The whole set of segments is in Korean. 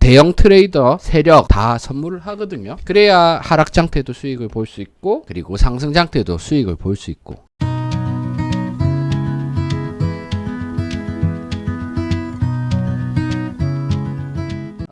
대형 트레이더 세력 다 선물을 하거든요. 그래야 하락장 때도 수익을 볼 수 있고, 그리고 상승장 때도 수익을 볼 수 있고.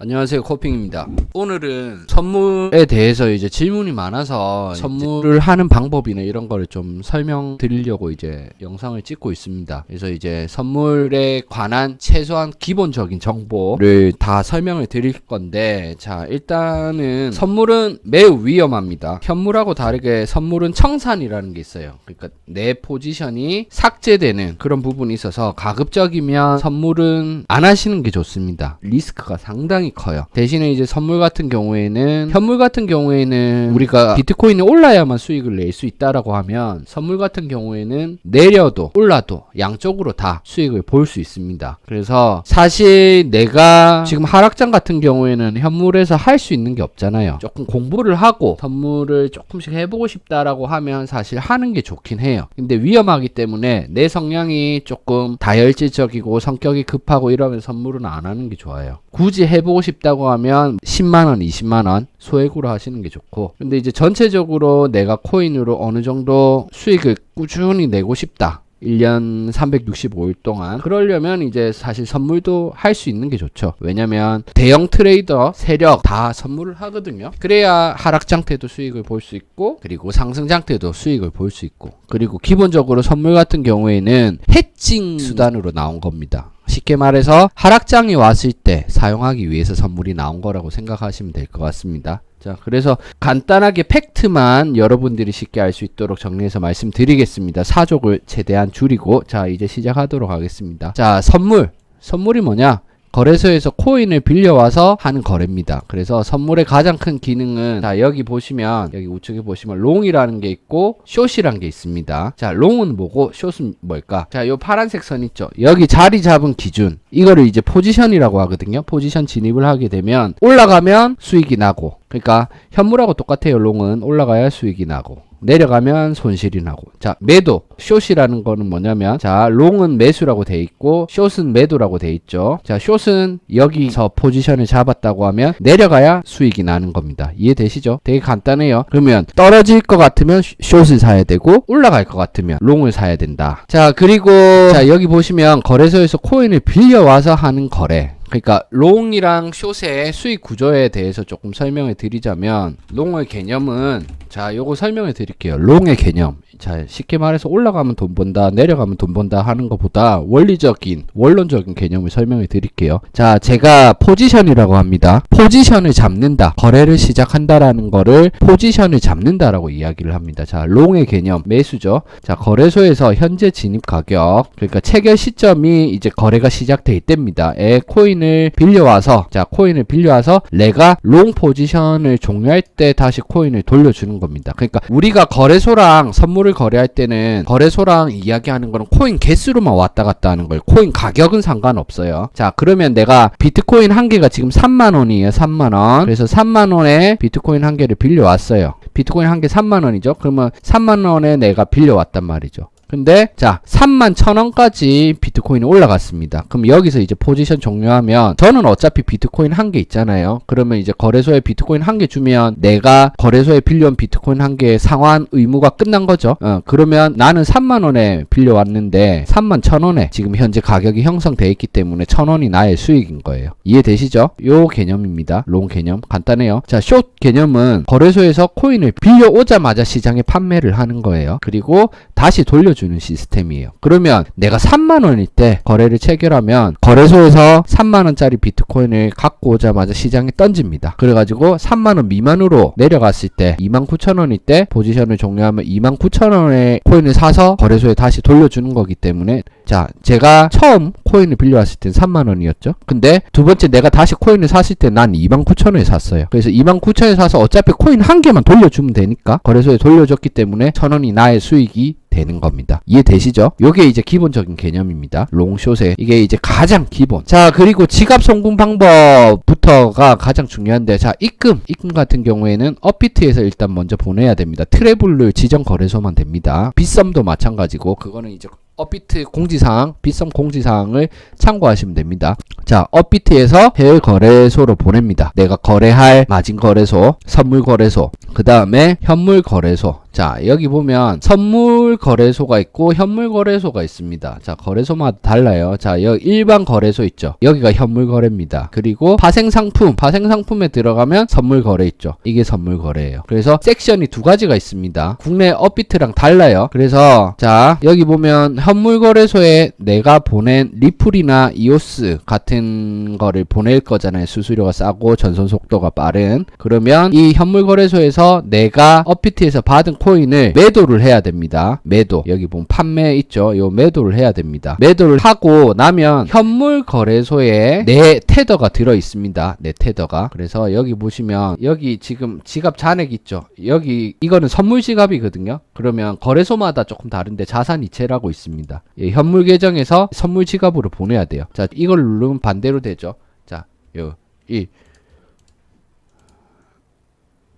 안녕하세요, 코핑입니다. 오늘은 선물에 대해서 이제 질문이 많아서 선물을 하는 방법이나 이런 거를 좀 설명드리려고 이제 영상을 찍고 있습니다. 그래서 이제 선물에 관한 최소한 기본적인 정보를 다 설명을 드릴 건데, 자, 일단은 선물은 매우 위험합니다. 현물하고 다르게 선물은 청산이라는 게 있어요. 그러니까 내 포지션이 삭제되는 그런 부분이 있어서 가급적이면 선물은 안 하시는 게 좋습니다. 리스크가 상당히 커요. 대신에 이제 선물 같은 경우에는, 현물 같은 경우에는 우리가 비트코인이 올라야만 수익을 낼 수 있다라고 하면, 선물 같은 경우에는 내려도 올라도 양쪽으로 다 수익을 볼 수 있습니다. 그래서 사실 내가 지금 하락장 같은 경우에는 현물에서 할 수 있는 게 없잖아요. 조금 공부를 하고 선물을 조금씩 해보고 싶다라고 하면 사실 하는 게 좋긴 해요. 근데 위험하기 때문에 내 성향이 조금 다혈질적이고 성격이 급하고 이러면 선물은 안 하는 게 좋아요. 굳이 해보고 싶다고 하면 10만원, 20만원 소액으로 하시는 게 좋고, 근데 이제 전체적으로 내가 코인으로 어느 정도 수익을 꾸준히 내고 싶다, 1년 365일 동안, 그러려면 이제 사실 선물도 할 수 있는 게 좋죠. 왜냐면 대형 트레이더 세력 다 선물을 하거든요. 그래야 하락장 때도 수익을 볼 수 있고, 그리고 상승장 때도 수익을 볼 수 있고, 그리고 기본적으로 선물 같은 경우에는 해칭 수단으로 나온 겁니다. 쉽게 말해서 하락장이 왔을 때 사용하기 위해서 선물이 나온 거라고 생각하시면 될 것 같습니다. 자, 그래서 간단하게 팩트만 여러분들이 쉽게 알 수 있도록 정리해서 말씀드리겠습니다. 사족을 최대한 줄이고, 자, 이제 시작하도록 하겠습니다. 자, 선물이 뭐냐? 거래소에서 코인을 빌려와서 하는 거래입니다. 그래서 선물의 가장 큰 기능은, 자, 여기 보시면, 여기 우측에 보시면 롱이라는 게 있고 숏이라는 게 있습니다. 자, 롱은 뭐고 숏은 뭘까? 자, 요 파란색 선 있죠? 여기 자리 잡은 기준, 이거를 이제 포지션이라고 하거든요. 포지션 진입을 하게 되면 올라가면 수익이 나고, 그러니까 현물하고 똑같아요. 롱은 올라가야 수익이 나고, 내려가면 손실이 나고. 자, 매도, 숏이라는 거는 뭐냐면, 자, 롱은 매수라고 돼 있고 숏은 매도라고 돼 있죠. 자, 숏은 여기서 포지션을 잡았다고 하면 내려가야 수익이 나는 겁니다. 이해되시죠? 되게 간단해요. 그러면 떨어질 것 같으면 숏을 사야 되고, 올라갈 것 같으면 롱을 사야 된다. 자, 그리고 자, 여기 보시면 거래소에서 코인을 빌려와서 하는 거래, 그러니까 롱이랑 숏의 수익 구조에 대해서 조금 설명을 드리자면, 롱의 개념은, 자, 요거 설명을 드릴게요. 롱의 개념. 자, 쉽게 말해서 올라가면 돈 번다, 내려가면 돈 번다 하는 것보다 원론적인 개념을 설명을 드릴게요. 자, 제가 포지션이라고 합니다. 포지션을 잡는다, 거래를 시작한다라는 거를 포지션을 잡는다라고 이야기를 합니다. 자, 롱의 개념, 매수죠. 자, 거래소에서 현재 진입 가격, 그러니까 체결 시점이 이제 거래가 시작될 때입니다. 코인을 빌려와서, 자, 코인을 빌려와서 내가 롱 포지션을 종료할 때 다시 코인을 돌려주는 겁니다. 그러니까 우리가 거래소랑 선물을 거래할 때는 거래소랑 이야기하는 거는 코인 개수로만 왔다 갔다 하는 거예요. 코인 가격은 상관없어요. 자, 그러면 내가 비트코인 한 개가 지금 3만원이에요. 3만원. 그래서 3만원에 비트코인 한 개를 빌려왔어요. 비트코인 한 개 3만원이죠. 그러면 3만원에 내가 빌려왔단 말이죠. 근데 자, 31,000원까지 비트코인이 올라갔습니다. 그럼 여기서 이제 포지션 종료하면, 저는 어차피 비트코인 한 개 있잖아요. 그러면 이제 거래소에 비트코인 한 개 주면 내가 거래소에 빌려온 비트코인 한 개의 상환 의무가 끝난 거죠. 그러면 나는 3만원에 빌려왔는데 31,000원에 지금 현재 가격이 형성되어 있기 때문에 1,000원이 나의 수익인 거예요. 이해되시죠? 요 개념입니다. 롱 개념 간단해요. 자, 숏 개념은 거래소에서 코인을 빌려오자마자 시장에 판매를 하는 거예요. 그리고 다시 돌려주는 시스템이에요. 그러면 내가 3만원일 때 거래를 체결하면 거래소에서 3만원짜리 비트코인을 갖고 오자마자 시장에 던집니다. 그래가지고 3만원 미만으로 내려갔을 때 29,000원일 때 포지션을 종료하면 29,000원의 코인을 사서 거래소에 다시 돌려주는 거기 때문에, 자, 제가 처음 코인을 빌려왔을 땐 3만원이었죠. 근데 두 번째 내가 다시 코인을 샀을 때 난 29,000원에 샀어요. 그래서 29,000원에 사서 어차피 코인 한 개만 돌려주면 되니까 거래소에 돌려줬기 때문에 1,000원이 나의 수익이 되는 겁니다. 이해되시죠? 요게 이제 기본적인 개념입니다. 롱숏에 이게 이제 가장 기본. 자, 그리고 지갑 송금 방법부터가 가장 중요한데, 자, 입금 같은 경우에는 업비트에서 일단 먼저 보내야 됩니다. 트래블을 지정 거래소만 됩니다. 빗썸도 마찬가지고, 그거는 이제 업비트 공지사항, 빗썸 공지사항을 참고하시면 됩니다. 자, 업비트에서 해외 거래소로 보냅니다. 내가 거래할 마진 거래소, 선물 거래소, 그 다음에 현물 거래소. 자, 여기 보면 선물 거래소가 있고 현물 거래소가 있습니다. 자, 거래소마다 달라요. 자, 여기 일반 거래소 있죠. 여기가 현물 거래입니다. 그리고 파생상품, 파생상품에 들어가면 선물 거래 있죠. 이게 선물 거래예요. 그래서 섹션이 두 가지가 있습니다. 국내 업비트랑 달라요. 그래서 자, 여기 보면 현물 거래소에 내가 보낸 리플이나 이오스 같은 거를 보낼 거잖아요. 수수료가 싸고 전송 속도가 빠른. 그러면 이 현물 거래소에서 내가 업비트에서 받은 코인을 매도를 해야 됩니다. 매도. 여기 보면 판매 있죠. 요 매도를 해야 됩니다. 매도를 하고 나면 현물 거래소에 내 테더가 들어 있습니다. 내 테더가. 그래서 여기 보시면 여기 지금 지갑 잔액 있죠. 여기 이거는 선물 지갑이거든요. 그러면 거래소마다 조금 다른데 자산 이체라고 있습니다. 예, 현물 계정에서 선물 지갑으로 보내야 돼요. 자, 이걸 누르면 반대로 되죠. 자, 요 1.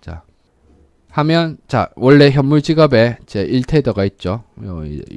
자, 하면 자, 원래 현물 지갑에 제 1테더가 있죠.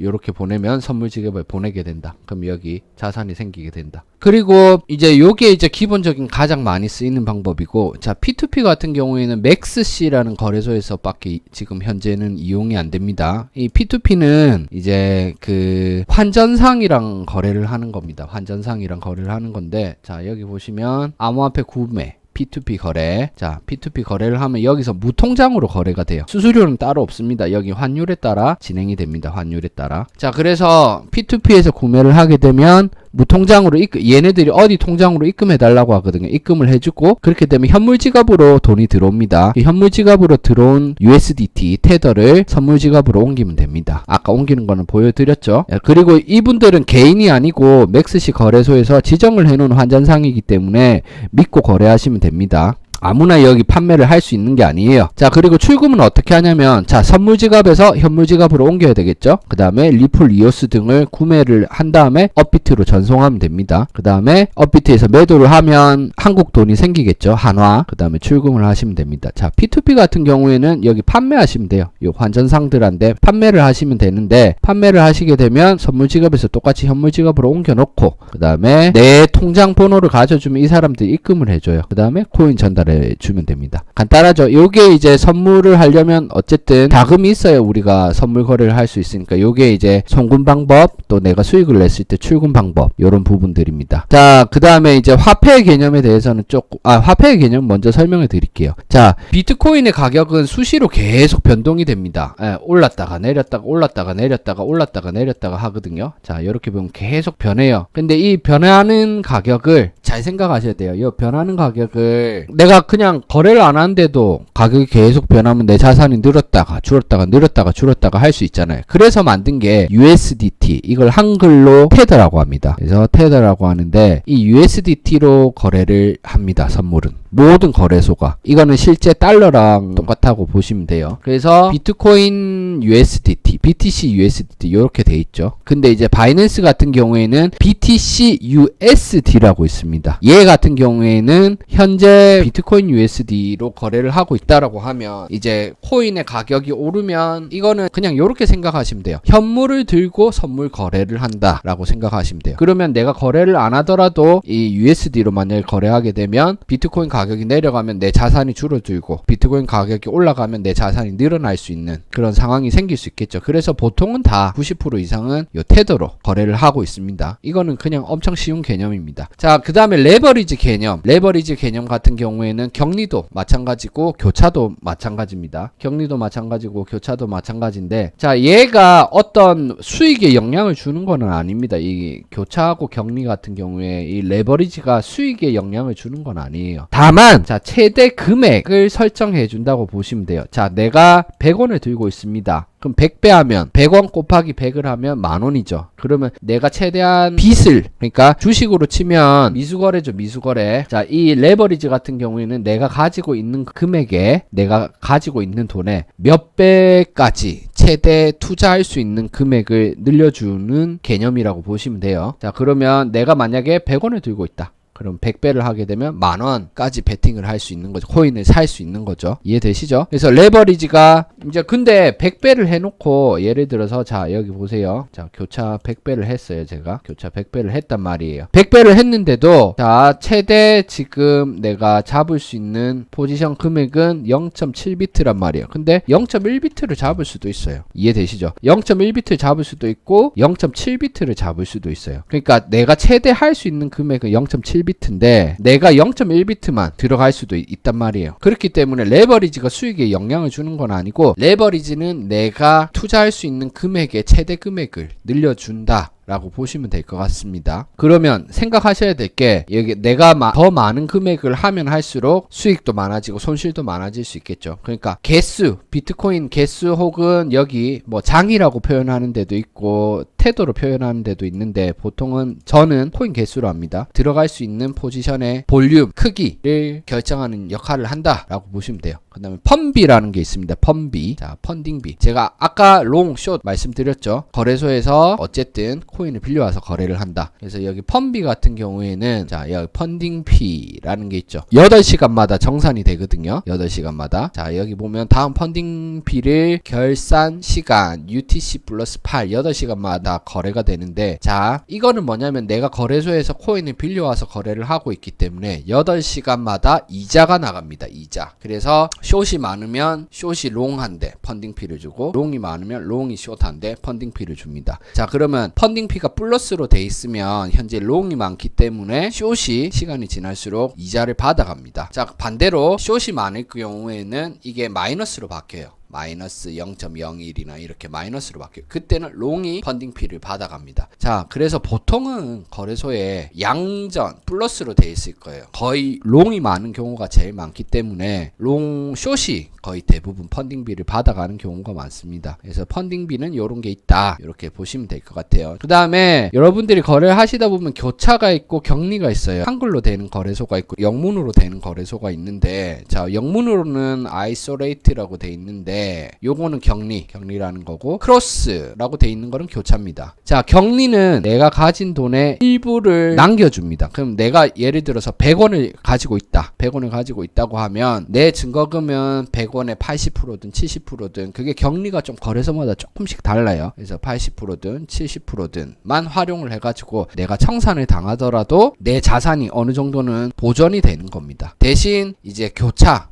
요렇게 보내면 선물 지갑에 보내게 된다. 그럼 여기 자산이 생기게 된다. 그리고 이제 요게 이제 기본적인 가장 많이 쓰이는 방법이고, 자, P2P 같은 경우에는 맥스C라는 거래소에서 밖에 지금 현재는 이용이 안 됩니다. 이 P2P는 이제 그 환전상이랑 거래를 하는 겁니다. 환전상이랑 거래를 하는 건데, 자, 여기 보시면 암호화폐 구매, P2P 거래. 자, P2P 거래를 하면 여기서 무통장으로 거래가 돼요. 수수료는 따로 없습니다. 여기 환율에 따라 진행이 됩니다. 환율에 따라. 자, 그래서 P2P에서 구매를 하게 되면 무통장으로 얘네들이 어디 통장으로 입금해 달라고 하거든요. 입금을 해주고, 그렇게 되면 현물 지갑으로 돈이 들어옵니다. 이 현물 지갑으로 들어온 USDT 테더를 선물 지갑으로 옮기면 됩니다. 아까 옮기는 거는 보여드렸죠. 그리고 이분들은 개인이 아니고 맥스C 거래소에서 지정을 해놓은 환전상이기 때문에 믿고 거래하시면 됩니다. 아무나 여기 판매를 할 수 있는 게 아니에요. 자, 그리고 출금은 어떻게 하냐면, 자, 선물 지갑에서 현물 지갑으로 옮겨야 되겠죠. 그 다음에 리플, 이오스 등을 구매를 한 다음에 업비트로 전송하면 됩니다. 그 다음에 업비트에서 매도를 하면 한국 돈이 생기겠죠. 한화. 그 다음에 출금을 하시면 됩니다. 자, P2P 같은 경우에는 여기 판매하시면 돼요. 요 환전상들한테 판매를 하시면 되는데, 판매를 하시게 되면 선물 지갑에서 똑같이 현물 지갑으로 옮겨 놓고, 그 다음에 내 통장 번호를 가져주면 이 사람들이 입금을 해줘요. 그 다음에 코인 전달 주면 됩니다. 간단하죠. 요게 이제 선물을 하려면 어쨌든 자금이 있어야 우리가 선물 거래를 할 수 있으니까, 요게 이제 송금 방법, 또 내가 수익을 냈을 때 출금 방법, 요런 부분들입니다. 자, 그 다음에 이제 화폐 개념에 대해서는 화폐 개념 먼저 설명해 드릴게요. 자, 비트코인의 가격은 수시로 계속 변동이 됩니다. 올랐다가 내렸다가 올랐다가 내렸다가 올랐다가 내렸다가 하거든요. 자, 이렇게 보면 계속 변해요. 근데 이 변하는 가격을 잘 생각하셔야 돼요. 이 변하는 가격을 내가 그냥 거래를 안 하는데도 가격이 계속 변하면 내 자산이 늘었다가 줄었다가 늘었다가 줄었다가 할 수 있잖아요. 그래서 만든 게 USDT, 이걸 한글로 테더라고 합니다. 그래서 테더라고 하는데, 이 USDT로 거래를 합니다. 선물은 모든 거래소가. 이거는 실제 달러랑 똑같다고 보시면 돼요. 그래서 비트코인 USDT, BTC USDT 이렇게 돼 있죠. 근데 이제 바이낸스 같은 경우에는 BTC USD라고 있습니다. 얘 같은 경우에는 현재 비트코인 USD로 거래를 하고 있다라고 하면, 이제 코인의 가격이 오르면 이거는 그냥 이렇게 생각하시면 돼요. 현물을 들고 선물 거래를 한다라고 생각하시면 돼요. 그러면 내가 거래를 안 하더라도 이 USD로 만약에 거래하게 되면 비트코인 가격이 내려가면 내 자산이 줄어들고, 비트코인 가격이 올라가면 내 자산이 늘어날 수 있는 그런 상황이 생길 수 있겠죠. 그래서 보통은 다 90% 이상은 요 테더로 거래를 하고 있습니다. 이거는 그냥 엄청 쉬운 개념입니다. 자, 그 다음에 레버리지 개념. 레버리지 개념 같은 경우에는 격리도 마찬가지고 교차도 마찬가지입니다. 격리도 마찬가지고 교차도 마찬가지인데, 자, 얘가 어떤 수익에 영향을 주는 거는 아닙니다. 이 교차하고 격리 같은 경우에 이 레버리지가 수익에 영향을 주는 건 아니에요. 다만 자, 최대 금액을 설정해 준다고 보시면 돼요. 자, 내가 100원을 들고 있습니다. 그럼 100배 하면 100원 곱하기 100을 하면 10,000원이죠. 그러면 내가 최대한 빚을, 그러니까 주식으로 치면 미수거래죠. 미수거래. 자, 이 레버리지 같은 경우에는 내가 가지고 있는 금액에, 내가 가지고 있는 돈에 몇 배까지 최대 투자할 수 있는 금액을 늘려주는 개념이라고 보시면 돼요. 자, 그러면 내가 만약에 100원을 들고 있다. 그럼 100배를 하게 되면 10,000원까지 베팅을 할 수 있는 거죠. 코인을 살 수 있는 거죠. 이해되시죠? 그래서 레버리지가 이제 근데 100배를 해놓고 예를 들어서 자 여기 보세요. 자 교차 100배를 했어요. 제가 교차 100배를 했단 말이에요. 100배를 했는데도 자 최대 지금 내가 잡을 수 있는 포지션 금액은 0.7비트란 말이에요. 근데 0.1비트를 잡을 수도 있어요. 이해되시죠? 0.1비트 잡을 수도 있고 0.7비트를 잡을 수도 있어요. 그러니까 내가 최대 할 수 있는 금액은 0.7비트인데 내가 0.1비트만 들어갈 수도 있단 말이에요. 그렇기 때문에 레버리지가 수익에 영향을 주는 건 아니고 레버리지는 내가 투자할 수 있는 금액의 최대 금액을 늘려준다 라고 보시면 될 것 같습니다. 그러면 생각하셔야 될 게 여기 내가 더 많은 금액을 하면 할수록 수익도 많아지고 손실도 많아질 수 있겠죠. 그러니까 개수, 비트코인 개수 혹은 여기 뭐 장이라고 표현하는 데도 있고 태도로 표현하는 데도 있는데 보통은 저는 코인 개수로 합니다. 들어갈 수 있는 포지션의 볼륨, 크기를 결정하는 역할을 한다라고 보시면 돼요. 그 다음에 펀비라는 게 있습니다. 펀비. 자, 펀딩비. 제가 아까 롱, 숏 말씀드렸죠. 거래소에서 어쨌든 코인을 빌려와서 거래를 한다. 그래서 여기 펀비 같은 경우에는 자, 여기 펀딩피라는 게 있죠. 8시간마다 정산이 되거든요. 8시간마다. 자, 여기 보면 다음 펀딩피를 결산 시간 UTC 플러스 8 8시간마다 거래가 되는데 자, 이거는 뭐냐면 내가 거래소에서 코인을 빌려와서 거래를 하고 있기 때문에 8시간마다 이자가 나갑니다. 이자. 그래서 숏이 많으면 숏이 롱한데 펀딩피를 주고 롱이 많으면 롱이 숏한데 펀딩피를 줍니다. 자, 그러면 펀딩피가 플러스로 돼 있으면 현재 롱이 많기 때문에 숏이 시간이 지날수록 이자를 받아갑니다. 자, 반대로 숏이 많을 경우에는 이게 마이너스로 바뀌어요. 마이너스 0.01이나 이렇게 마이너스로 바뀌어요. 그때는 롱이 펀딩피를 받아갑니다. 자, 그래서 보통은 거래소에 양전 플러스로 돼 있을 거예요. 거의 롱이 많은 경우가 제일 많기 때문에 롱 숏이 거의 대부분 펀딩비를 받아가는 경우가 많습니다. 그래서 펀딩비는 이런 게 있다 이렇게 보시면 될 것 같아요. 그 다음에 여러분들이 거래를 하시다 보면 교차가 있고 격리가 있어요. 한글로 되는 거래소가 있고 영문으로 되는 거래소가 있는데 자, 영문으로는 아이소레이트라고 돼 있는데 요거는 격리라는 거고 크로스라고 돼 있는 거는 교차입니다. 자, 격리는 내가 가진 돈의 일부를 남겨줍니다. 그럼 내가 예를 들어서 100원을 가지고 있다. 100원을 가지고 있다고 하면 내 증거금은 100원에 80%든 70%든 그게 격리가 좀 거래소마다 조금씩 달라요. 그래서 80%든 70%든만 활용을 해가지고 내가 청산을 당하더라도 내 자산이 어느 정도는 보전이 되는 겁니다. 대신 이제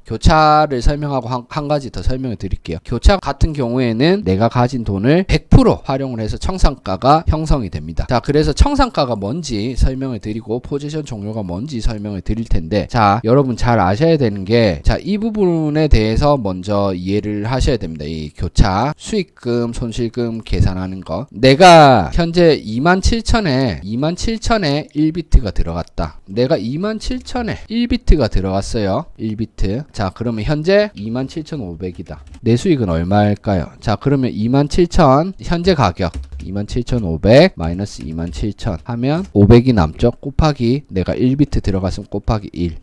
교차를 설명하고 한 가지 더 설명을 드릴게요. 교차 같은 경우에는 내가 가진 돈을 100% 활용을 해서 청산가가 형성이 됩니다. 자, 그래서 청산가가 뭔지 설명을 드리고 포지션 종료가 뭔지 설명을 드릴 텐데 자, 여러분 잘 아셔야 되는 게 자, 이 부분에 대해서 먼저 이해를 하셔야 됩니다. 이 교차, 수익금, 손실금 계산하는 거. 내가 현재 27,000에 1비트가 들어갔다. 내가 27,000에 1비트가 들어갔어요. 1비트. 자, 그러면 현재 27,500이다. 내 수익은 얼마일까요? 자, 그러면 27,000 현재 가격 27,500 마이너스 27,000 하면 500이 남죠. 곱하기 내가 1비트 들어갔으면 곱하기 1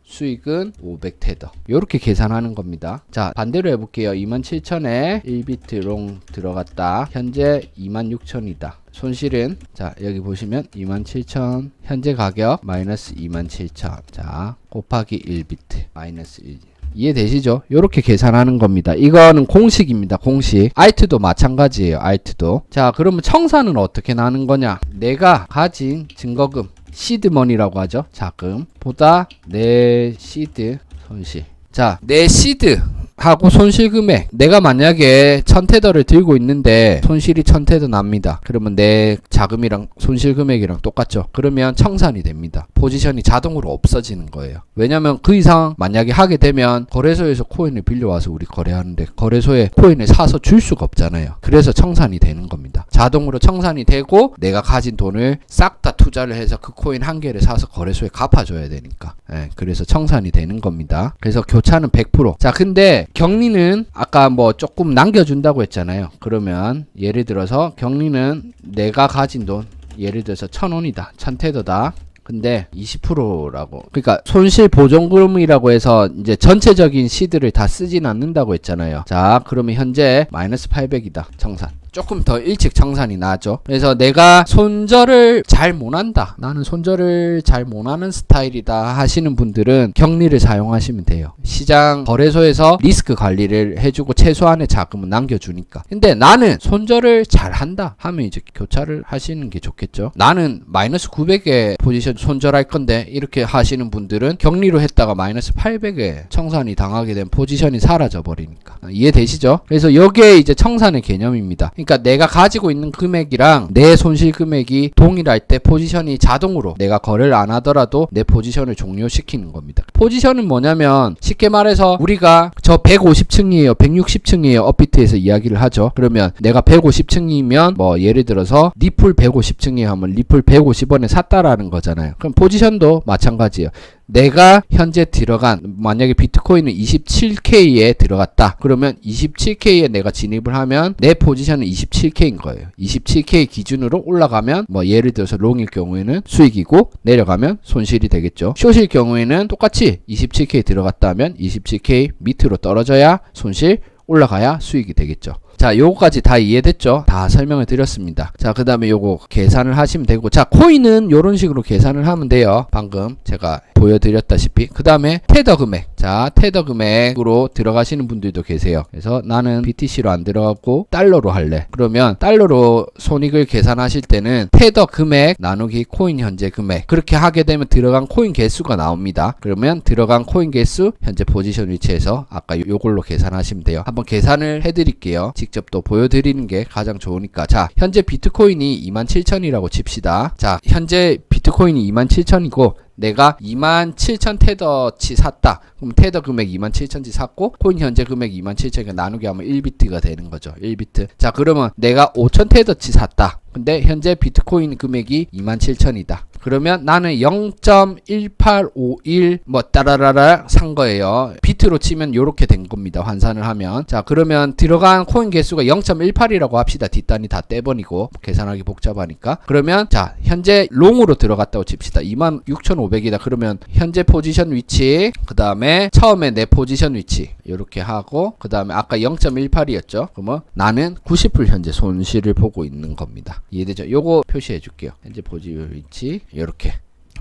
수익은 500테더 이렇게 계산하는 겁니다. 자, 반대로 해볼게요. 27,000에 1비트 롱 들어갔다. 현재 26,000이다. 손실은 자, 여기 보시면 27,000 현재 가격 마이너스 27,000 자, 곱하기 1비트 마이너스 1 이해되시죠? 이렇게 계산하는 겁니다. 이거는 공식입니다. 공식. 알트도 마찬가지예요. 알트도. 자, 그러면 청산은 어떻게 나는 거냐? 내가 가진 증거금 시드머니라고 하죠. 자금 보다 내 시드 손실. 자, 내 시드 하고 손실금액 내가 만약에 1000테더를 들고 있는데 손실이 1000테더 납니다. 그러면 내 자금이랑 손실금액이랑 똑같죠. 그러면 청산이 됩니다. 포지션이 자동으로 없어지는 거예요. 왜냐면 그 이상 만약에 하게 되면 거래소에서 코인을 빌려와서 우리 거래하는데 거래소에 코인을 사서 줄 수가 없잖아요. 그래서 청산이 되는 겁니다. 자동으로 청산이 되고 내가 가진 돈을 싹 다 투자를 해서 그 코인 한 개를 사서 거래소에 갚아줘야 되니까 그래서 청산이 되는 겁니다. 그래서 교차는 100%. 자, 근데 격리는 아까 뭐 조금 남겨준다고 했잖아요. 그러면 예를 들어서 격리는 내가 가진 돈 예를 들어서 1,000원이다. 1000테더다. 근데 20%라고 그러니까 손실 보존금이라고 해서 이제 전체적인 시드를 다 쓰진 않는다고 했잖아요. 자, 그러면 현재 마이너스 800이다. 청산 조금 더 일찍 청산이 나죠. 그래서 내가 손절을 잘 못한다, 나는 손절을 잘 못하는 스타일이다 하시는 분들은 격리를 사용하시면 돼요. 시장 거래소에서 리스크 관리를 해주고 최소한의 자금은 남겨주니까. 근데 나는 손절을 잘한다 하면 이제 교차를 하시는 게 좋겠죠. 나는 마이너스 900에 포지션 손절할 건데 이렇게 하시는 분들은 격리로 했다가 마이너스 800에 청산이 당하게 된 포지션이 사라져 버리니까. 이해되시죠? 그래서 여기에 이제 청산의 개념입니다. 그러니까 내가 가지고 있는 금액이랑 내 손실 금액이 동일할 때 포지션이 자동으로 내가 거래를 안 하더라도 내 포지션을 종료시키는 겁니다. 포지션은 뭐냐면 쉽게 말해서 우리가 저 150층이에요 160층이에요 업비트에서 이야기를 하죠. 그러면 내가 150층이면 뭐 예를 들어서 리플 150층이에요 하면 리플 150원에 샀다라는 거잖아요. 그럼 포지션도 마찬가지예요. 내가 현재 들어간, 만약에 비트코인은 27K에 들어갔다 그러면 27K에 내가 진입을 하면 내 포지션은 27K인 거예요. 27K 기준으로 올라가면 뭐 예를 들어서 롱일 경우에는 수익이고 내려가면 손실이 되겠죠. 숏일 경우에는 똑같이 27K 들어갔다 하면 27K 밑으로 떨어져야 손실, 올라가야 수익이 되겠죠. 자, 요거까지 다 이해됐죠? 다 설명을 드렸습니다. 자, 그 다음에 요거 계산을 하시면 되고, 자, 코인은 요런 식으로 계산을 하면 돼요. 방금 제가 보여드렸다시피. 그 다음에 테더 금액. 자, 테더 금액으로 들어가시는 분들도 계세요. 그래서 나는 BTC로 안 들어가고 달러로 할래. 그러면 달러로 손익을 계산하실 때는 테더 금액 나누기 코인 현재 금액. 그렇게 하게 되면 들어간 코인 개수가 나옵니다. 그러면 들어간 코인 개수 현재 포지션 위치에서 아까 요걸로 계산하시면 돼요. 한번 계산을 해드릴게요. 직접 또 보여드리는 게 가장 좋으니까. 자, 현재 비트코인이 27,000이라고 칩시다. 자, 현재 비트코인이 27,000이고 내가 27,000 테더치 샀다. 그럼 테더 금액 27,000치 샀고 코인 현재 금액 27,000이 나누기 하면 1비트가 되는 거죠. 1비트. 자, 그러면 내가 5,000 테더치 샀다. 근데 현재 비트코인 금액이 27,000이다. 그러면 나는 0.1851 뭐 따라라라 산 거예요. 비트로 치면 요렇게 된 겁니다. 환산을 하면. 자, 그러면 들어간 코인 개수가 0.18이라고 합시다. 뒷단이 다 떼버리고 계산하기 복잡하니까. 그러면 자, 현재 롱으로 들어갔다고 칩시다. 26,500이다. 그러면 현재 포지션 위치, 그 다음에 처음에 내 포지션 위치 요렇게 하고, 그 다음에 아까 0.18이었죠. 그러면 나는 90% 현재 손실을 보고 있는 겁니다. 이해되죠? 요거 표시해 줄게요. 현재 포지션 위치 요렇게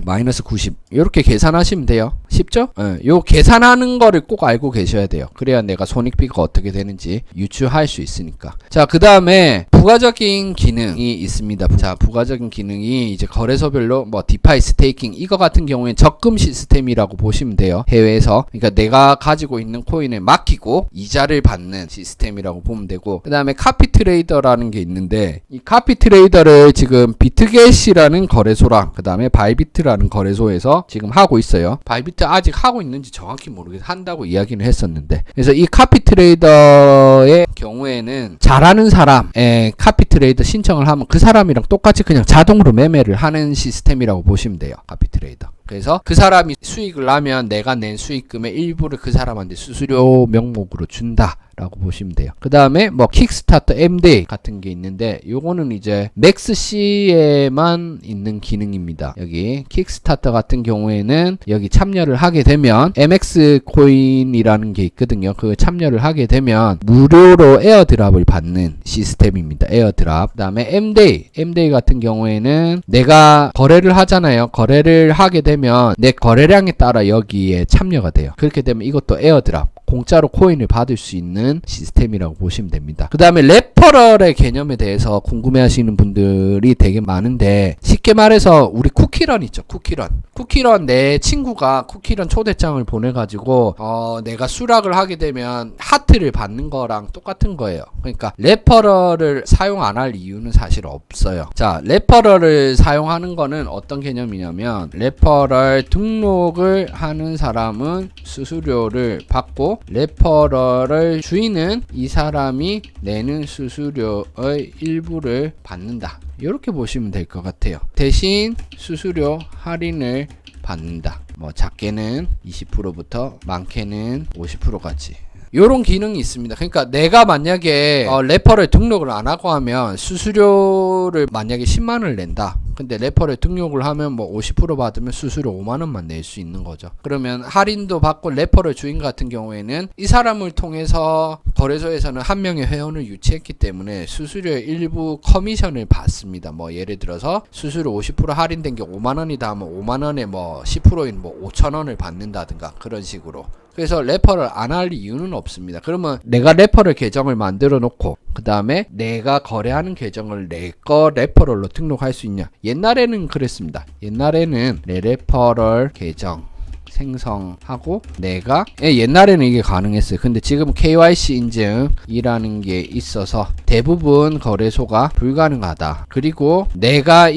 마이너스 90 이렇게 계산하시면 돼요. 쉽죠? 요 계산하는 거를 꼭 알고 계셔야 돼요. 그래야 내가 손익비가 어떻게 되는지 유추할 수 있으니까. 자, 그 다음에 부가적인 기능이 있습니다. 자, 부가적인 기능이 이제 거래소별로 뭐 디파이 스테이킹 이거 같은 경우에 적금 시스템이라고 보시면 돼요. 해외에서. 그러니까 내가 가지고 있는 코인을 맡기고 이자를 받는 시스템이라고 보면 되고, 그 다음에 카피 트레이더라는 게 있는데 이 카피 트레이더를 지금 비트겟이라는 거래소랑 그 다음에 바이비트 라는 거래소에서 지금 하고 있어요. 바이비트 아직 하고 있는지 정확히 모르겠어요. 한다고 이야기는 했었는데. 그래서 이 카피 트레이더의 경우에는 잘하는 사람의 카피 트레이더 신청을 하면 그 사람이랑 똑같이 그냥 자동으로 매매를 하는 시스템이라고 보시면 돼요. 카피 트레이더. 그래서 그 사람이 수익을 나면 내가 낸 수익금의 일부를 그 사람한테 수수료 명목으로 준다 라고 보시면 돼요. 그 다음에 뭐 킥스타터 MDAY 같은 게 있는데 요거는 이제 맥스C에만 있는 기능입니다. 여기 킥스타터 같은 경우에는 여기 참여를 하게 되면 MX 코인이라는 게 있거든요. 그 참여를 하게 되면 무료로 에어드랍을 받는 시스템입니다. 에어드랍. 그 다음에 MDAY 같은 경우에는 내가 거래를 하잖아요. 거래를 하게 되면 내 거래량에 따라 여기에 참여가 돼요. 그렇게 되면 이것도 에어드랍, 공짜로 코인을 받을 수 있는 시스템이라고 보시면 됩니다. 그 다음에 레퍼럴의 개념에 대해서 궁금해하시는 분들이 되게 많은데, 쉽게 말해서 우리 쿠키런 있죠. 쿠키런 내 친구가 쿠키런 초대장을 보내가지고 내가 수락을 하게 되면 하트를 받는 거랑 똑같은 거예요. 그러니까 레퍼럴을 사용 안 할 이유는 사실 없어요. 자, 레퍼럴을 사용하는 거는 어떤 개념이냐면, 레퍼럴 등록을 하는 사람은 수수료를 받고 레퍼럴을 주인은 이 사람이 내는 수수료의 일부를 받는다. 이렇게 보시면 될 것 같아요. 대신 수수료 할인을 받는다. 뭐 작게는 20%부터 많게는 50%까지. 요런 기능이 있습니다. 그러니까 내가 만약에 레퍼럴 등록을 안 하고 하면 수수료를 만약에 10만원을 낸다. 근데 레퍼럴 등록을 하면 뭐 50% 받으면 수수료 5만원만 낼 수 있는 거죠. 그러면 할인도 받고 레퍼럴 주인 같은 경우에는 이 사람을 통해서 거래소에서는 한 명의 회원을 유치했기 때문에 수수료의 일부 커미션을 받습니다. 뭐 예를 들어서 수수료 50% 할인된 게 5만원이다 하면 5만원에 뭐 10%인 뭐 5천원을 받는다든가 그런 식으로. 그래서 레퍼럴 안 할 이유는 없습니다. 그러면 내가 레퍼럴 계정을 만들어 놓고 그 다음에 내가 거래하는 계정을 내 거 레퍼럴로 등록할 수 있냐. 옛날에는 그랬습니다. 옛날에는 내 레퍼럴 계정 생성하고 내가 옛날에는 이게 가능했어요. 근데 지금 KYC 인증이라는 게 있어서 대부분 거래소가 불가능하다. 그리고 내가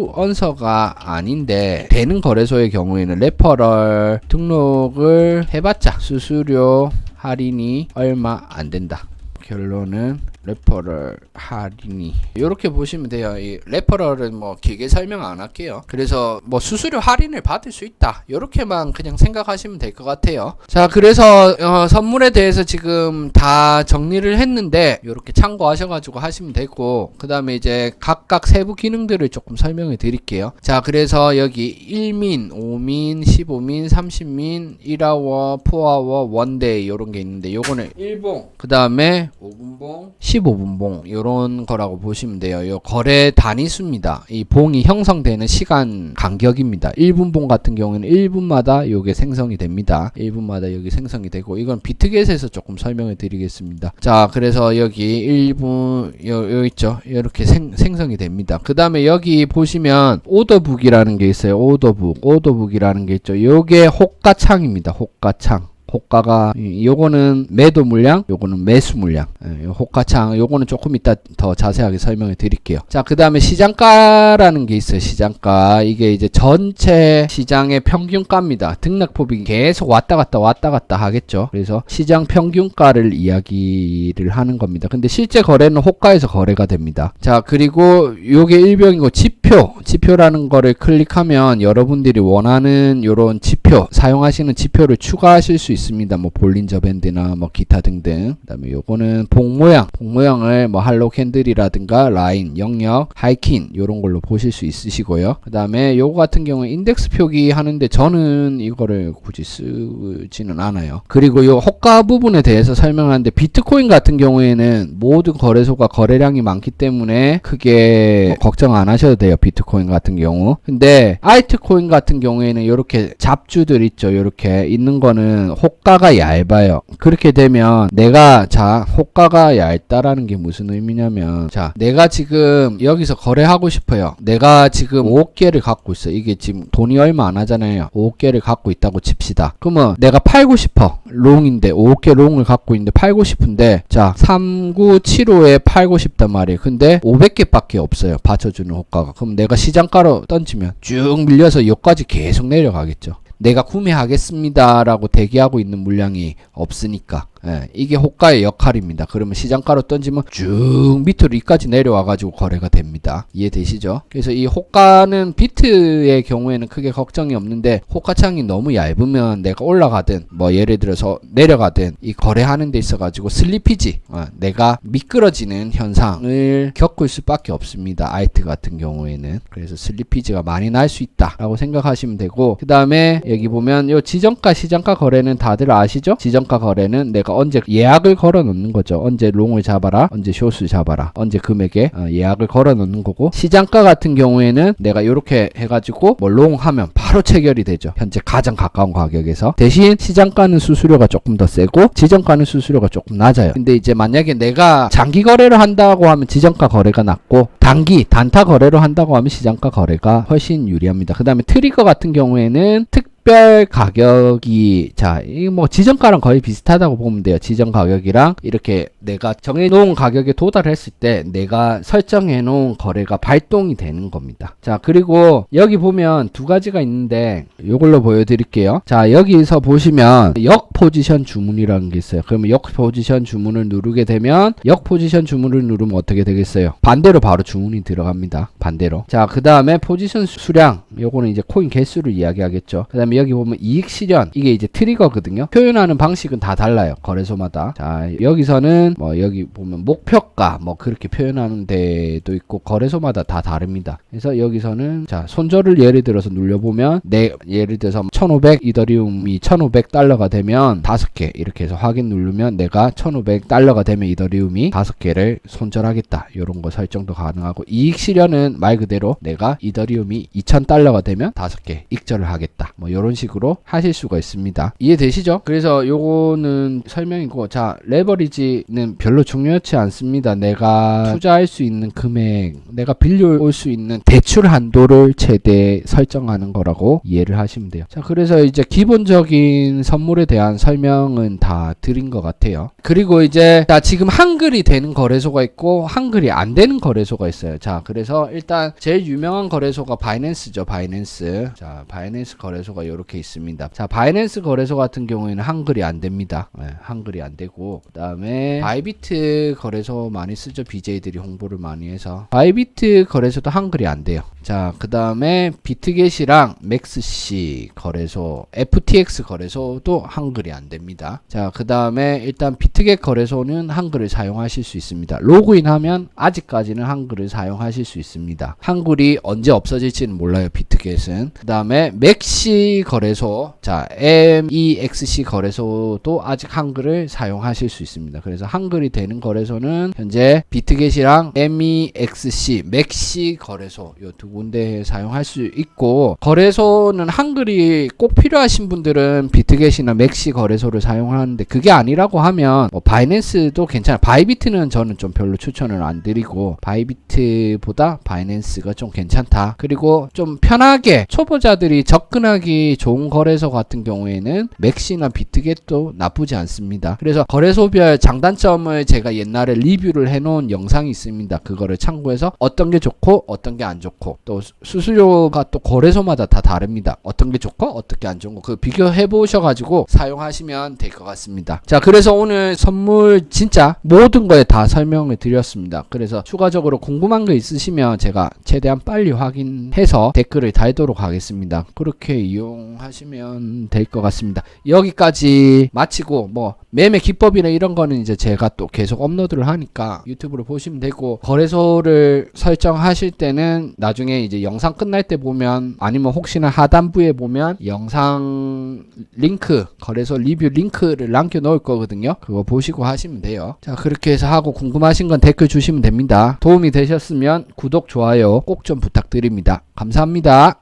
인플루언서가 아닌데 되는 거래소의 경우에는 레퍼럴 등록을 해봤자 수수료 할인이 얼마 안 된다. 결론은 레퍼럴 할인이 이렇게 보시면 돼요. 이 레퍼럴은 뭐 길게 설명 안 할게요. 그래서 뭐 수수료 할인을 받을 수 있다 이렇게만 그냥 생각하시면 될 것 같아요. 자, 그래서 선물에 대해서 지금 다 정리를 했는데 이렇게 참고하셔가지고 하시면 되고, 그 다음에 이제 각각 세부 기능들을 조금 설명해 드릴게요. 자, 그래서 여기 1민, 5민, 15민, 30민, 1아워, 4아워, 원데이 이런 게 있는데 요거는 1봉, 그 다음에 5분봉, 15분봉 요런 거라고 보시면 돼요. 요 거래 단위수입니다. 이 봉이 형성되는 시간 간격입니다. 1분봉 같은 경우에는 1분마다 요게 생성이 됩니다. 1분마다 여기 생성이 되고, 이건 비트겟에서 조금 설명을 드리겠습니다. 자, 그래서 여기 1분 요 있죠. 이렇게 생성이 됩니다. 그 다음에 여기 보시면 오더북이라는 게 있어요. 오더북이라는 게 있죠. 요게 호가창입니다. 호가창. 호가가 요거는 매도 물량, 요거는 매수 물량. 호가창 요거는 조금 이따 더 자세하게 설명을 드릴게요. 자, 그 다음에 시장가라는 게 있어요. 시장가. 이게 이제 전체 시장의 평균가입니다. 등락폭이 계속 왔다 갔다 하겠죠. 그래서 시장 평균가를 이야기를 하는 겁니다. 근데 실제 거래는 호가에서 거래가 됩니다. 자, 그리고 요게 일병이고 지표라는 거를 클릭하면 여러분들이 원하는 요런 지표, 사용하시는 지표를 추가하실 수 있습니다. 뭐 볼린저 밴드나 뭐 기타 등등. 그다음에 요거는 봉 모양을 뭐 할로 캔들이라든가 라인, 영역, 하이킨 요런 걸로 보실 수 있으시고요. 그다음에 요거 같은 경우에 인덱스 표기 하는데 저는 이거를 굳이 쓰지는 않아요. 그리고 요 호가 부분에 대해서 설명하는데, 비트코인 같은 경우에는 모든 거래소가 거래량이 많기 때문에 크게 걱정 안 하셔도 돼요. 비트코인 같은 경우. 근데 알트코인 같은 경우에는 이렇게 잡주들 있죠. 이렇게 있는 거는 호가가 얇아요. 그렇게 되면 호가가 얇다라는 게 무슨 의미냐면, 자, 내가 지금 여기서 거래하고 싶어요. 내가 지금 5억 개를 갖고 있어. 이게 지금 돈이 얼마 안 하잖아요. 5억 개를 갖고 있다고 칩시다. 그러면 내가 팔고 싶어. 롱인데 5억 개 롱을 갖고 있는데 팔고 싶은데, 자, 3975에 팔고 싶단 말이에요. 근데 500개밖에 없어요. 받쳐주는 호가가. 그럼 내가 시장가로 던지면 쭉 밀려서 여기까지 계속 내려가겠죠. 내가 구매하겠습니다라고 대기하고 있는 물량이 없으니까. 이게 호가의 역할입니다. 그러면 시장가로 던지면 쭉 밑으로 이까지 내려와가지고 거래가 됩니다. 이해되시죠? 그래서 이 호가는 비트의 경우에는 크게 걱정이 없는데, 호가창이 너무 얇으면 내가 올라가든 뭐 예를 들어서 내려가든 이 거래하는 데 있어가지고 슬리피지, 내가 미끄러지는 현상을 겪을 수밖에 없습니다. 알트 같은 경우에는. 그래서 슬리피지가 많이 날 수 있다라고 생각하시면 되고, 그 다음에 여기 보면 요 지정가 시장가 거래는 다들 아시죠? 지정가 거래는 내가 언제 예약을 걸어 놓는 거죠. 언제 롱을 잡아라, 언제 숏을 잡아라, 언제 금액에 예약을 걸어 놓는 거고, 시장가 같은 경우에는 내가 이렇게 해가지고 뭐 롱 하면 바로 체결이 되죠. 현재 가장 가까운 가격에서. 대신 시장가는 수수료가 조금 더 세고 지정가는 수수료가 조금 낮아요. 근데 이제 만약에 내가 장기 거래를 한다고 하면 지정가 거래가 낮고, 단타 거래로 한다고 하면 시장가 거래가 훨씬 유리합니다. 그 다음에 트리거 같은 경우에는 특별 가격이, 자, 이 뭐 지정가랑 거의 비슷하다고 보면 돼요. 지정 가격이랑 이렇게 내가 정해놓은 가격에 도달했을 때 내가 설정해놓은 거래가 발동이 되는 겁니다. 자, 그리고 여기 보면 두 가지가 있는데 이걸로 보여드릴게요. 자, 여기서 보시면 역 포지션 주문이라는 게 있어요. 그러면 역 포지션 주문을 누르게 되면, 역 포지션 주문을 누르면 어떻게 되겠어요? 반대로 바로 주문이 들어갑니다. 반대로. 자, 그 다음에 포지션 수량, 요거는 이제 코인 개수를 이야기하겠죠. 그 다음에 여기 보면 이익 실현, 이게 이제 트리거거든요. 표현하는 방식은 다 달라요. 거래소마다. 자, 여기서는 뭐 여기 보면 목표가 뭐 그렇게 표현하는 데도 있고 거래소마다 다 다릅니다. 그래서 여기서는 자 손절을 예를 들어서 눌려보면 예를 들어서 1500 이더리움이 1500달러가 되면 5개 이렇게 해서 확인 누르면 내가 1500달러가 되면 이더리움이 5개를 손절하겠다. 이런 거 설정도 가능하고 이익 실현은 말 그대로 내가 이더리움이 2000달러가 되면 5개 익절을 하겠다. 뭐 이런 식으로 하실 수가 있습니다. 이해되시죠? 그래서 요거는 설명이고 자 레버리지는 별로 중요하지 않습니다. 내가 투자할 수 있는 금액, 내가 빌려올 수 있는 대출 한도를 최대 설정하는 거라고 이해를 하시면 돼요. 자 그래서 이제 기본적인 선물에 대한 설명은 다 드린 것 같아요. 그리고 이제 자 지금 한글이 되는 거래소가 있고 한글이 안 되는 거래소가 있어요. 자 그래서 일단 제일 유명한 거래소가 바이낸스죠. 바이낸스. 자 바이낸스 거래소가 이렇게 있습니다. 자 바이낸스 거래소 같은 경우에는 한글이 안 됩니다. 네, 한글이 안 되고 그 다음에 바이비트 거래소 많이 쓰죠. BJ들이 홍보를 많이 해서 바이비트 거래소도 한글이 안 돼요. 자 그 다음에 비트겟이랑 맥스C 거래소, FTX 거래소도 한글이 안 됩니다. 자 그 다음에 일단 비트겟 거래소는 한글을 사용하실 수 있습니다. 로그인하면 아직까지는 한글을 사용하실 수 있습니다. 한글이 언제 없어질지는 몰라요. 비트겟은. 그 다음에 맥시 거래소, 자 MEXC 거래소도 아직 한글을 사용하실 수 있습니다. 그래서 한글이 되는 거래소는 현재 비트겟이랑 MEXC, 맥시 거래소 요 두 군데 사용할 수 있고 거래소는 한글이 꼭 필요하신 분들은 비트겟이나 맥시 거래소를 사용하는데 그게 아니라고 하면 뭐 바이낸스도 괜찮아요. 바이비트는 저는 좀 별로 추천을 안 드리고 바이비트보다 바이낸스가 좀 괜찮다. 그리고 좀 편하게 초보자들이 접근하기 좋은 거래소 같은 경우에는 맥시나 비트겟도 나쁘지 않습니다. 그래서 거래소별 장단점을 제가 옛날에 리뷰를 해놓은 영상이 있습니다. 그거를 참고해서 어떤 게 좋고 어떤 게 안 좋고 또 수수료가 또 거래소마다 다 다릅니다. 어떤 게 좋고 어떤 게 안 좋은 거 그 비교해 보셔가지고 사용하시면 될 것 같습니다. 자 그래서 오늘 선물 진짜 모든 거에 다 설명을 드렸습니다. 그래서 추가적으로 궁금한 거 있으시면 제가 최대한 빨리 확인해서 댓글을 달도록 하겠습니다. 그렇게 이용하시면 될 것 같습니다. 여기까지 마치고 뭐 매매 기법이나 이런 거는 이제 제가 또 계속 업로드를 하니까 유튜브로 보시면 되고 거래소를 설정하실 때는 나중에 이제 영상 끝날 때 보면 아니면 혹시나 하단부에 보면 영상 링크 거래소 리뷰 링크를 남겨 놓을 거거든요. 그거 보시고 하시면 돼요. 자 그렇게 해서 하고 궁금하신 건 댓글 주시면 됩니다. 도움이 되셨으면 구독 좋아요 꼭 좀 부탁드립니다. 감사합니다.